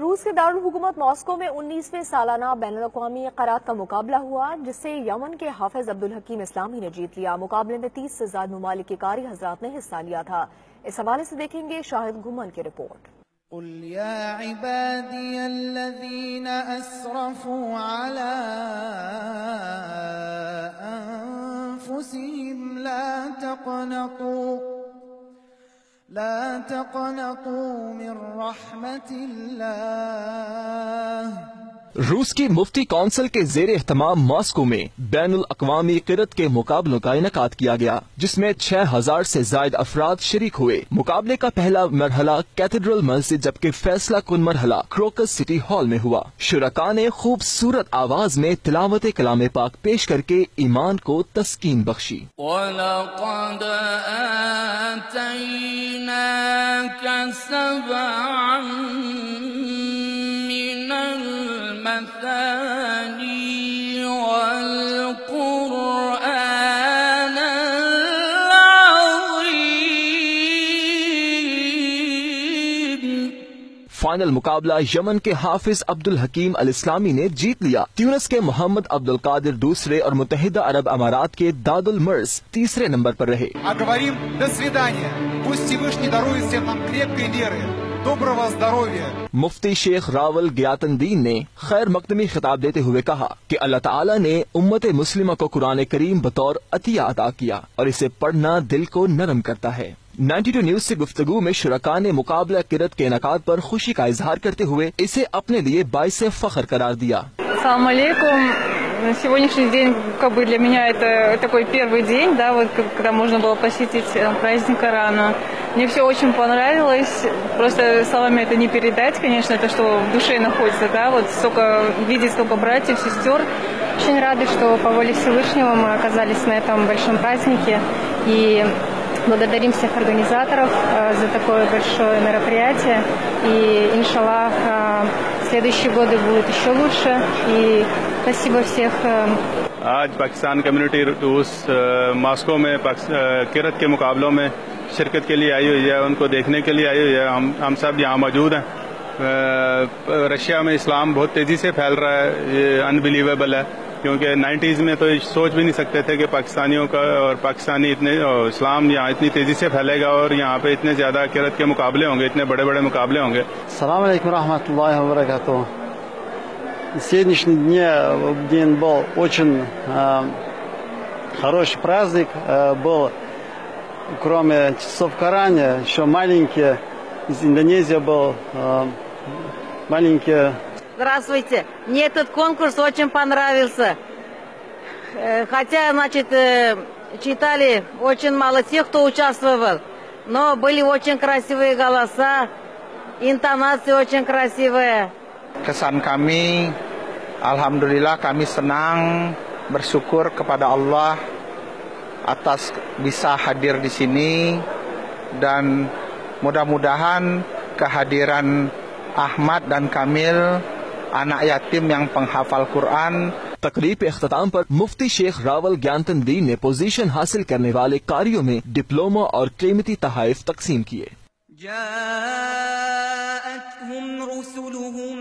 रूस के दारुल हुकूमत मॉस्को में 19वें सालाना बैनुल-अक़वामी करात का मुकाबला हुआ, जिससे यमन के हाफिज अब्दुल हकीम इस्लामी ने जीत लिया। मुकाबले में 30 से ज्यादा ममालिक के कारी हजरात ने हिस्सा लिया था। इस हवाले से देखेंगे शाहिद गुमन की रिपोर्ट। कुल या इबादियल्लज़ीना अस्रफू अला अनफुसिहिम ला तक़नतू मिन रहमतिल्लाह। रूस की मुफ्ती कौंसिल के जेर एहतमाम मॉस्को में बैनुल अक़वामी क़िरत के मुकाबलों का इनेकाद किया गया, जिसमें 6000 से ज्यादा अफराद शरीक हुए। मुकाबले का पहला मरहला कैथेड्रल मस्जिद, जबकि फैसला कुन मरहला क्रोकस सिटी हॉल में हुआ। शुरका ने खूबसूरत आवाज में तिलावत कलाम पाक पेश करके ईमान को तस्कीन बख्शी। फाइनल मुकाबला यमन के हाफिज अब्दुल हकीम अल इस्लामी ने जीत लिया। ट्यूनिस के मोहम्मद अब्दुल कादिर दूसरे और मुत्तहिदा अरब अमारात के दादुल मर्स तीसरे नंबर पर रहे। मुफ्ती शेख रावल गियातंदीन ने खैर मकदमी खिताब देते हुए कहा कि अल्लाह ताला ने उम्मत मुस्लिमा को कुरान करीम बतौर अतिया अता किया और इसे पढ़ना दिल को नरम करता है। 92 न्यूज से गुफ्तगू में शुरका ने मुकाबला किरत के इनेकाद पर खुशी का इजहार करते हुए इसे अपने लिए बाइसे फख्र करार दिया। Ассаламу алейкум. Сегодняшний день для меня это такой первый день, да, вот когда можно было посетить праздник Корана. Мне все очень понравилось. Просто словами это не передать, конечно, это что в душе находится, да, вот видеть столько братьев, сестер. Очень рады, что по воле Всевышнего мы оказались на этом большом празднике. И благодарим всех организаторов за такое большое мероприятие. И, иншаллах, следующие годы будут еще лучше. И спасибо всех. आज पाकिस्तान कम्युनिटी रूस मॉस्को में किरत के मुकाबलों में शिरकत के लिए आई हुई है, उनको देखने के लिए आई हुई है। हम सब यहाँ मौजूद हैं। रशिया में इस्लाम बहुत तेजी से फैल रहा है, ये अनबिलीवेबल है, क्योंकि 90s में तो सोच भी नहीं सकते थे कि पाकिस्तानियों का और पाकिस्तानी इस्लाम यहाँ इतनी तेजी से फैलेगा और यहाँ पे इतने ज्यादा किरत के मुकाबले होंगे, इतने बड़े बड़े मुकाबले होंगे। Салам алейкум рахматуллахи ва баракатуху. Сегодняшний день был очень хороший праздник. Был, кроме часов Корана, еще маленькие, из Индонезии был маленькие. Здравствуйте. Мне этот конкурс очень понравился. Хотя, значит, читали очень мало тех, кто участвовал. Но были очень красивые голоса, интонации очень красивые. Kesan kami, alhamdulillah kami senang, bersyukur kepada Allah atas bisa hadir di sini, dan mudah-mudahan kehadiran Ahmad dan Kamil, anak yatim yang penghafal Quran. तकरीब के अख्ताम पर मुफ्ती शेख रावल ज्ञानतंदीन ने पोजीशन हासिल करने वाले कारियों में डिप्लोमा और कीमती तहाइफ तकसीम किए। जाअतहुम रुसुलुहुम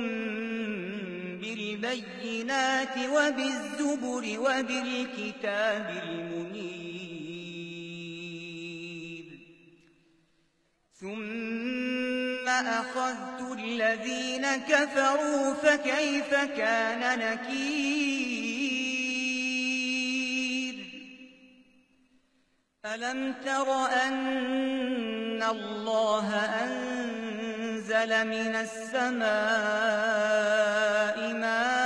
बिलबय्यिनाति वबिज़्ज़ुबुरि वबिलकिताबिल मुनीर सुम्मा अख़ज़्तु الذين كفروا فكيف كان نكير ألم تر أن الله أنزل من السماء ماء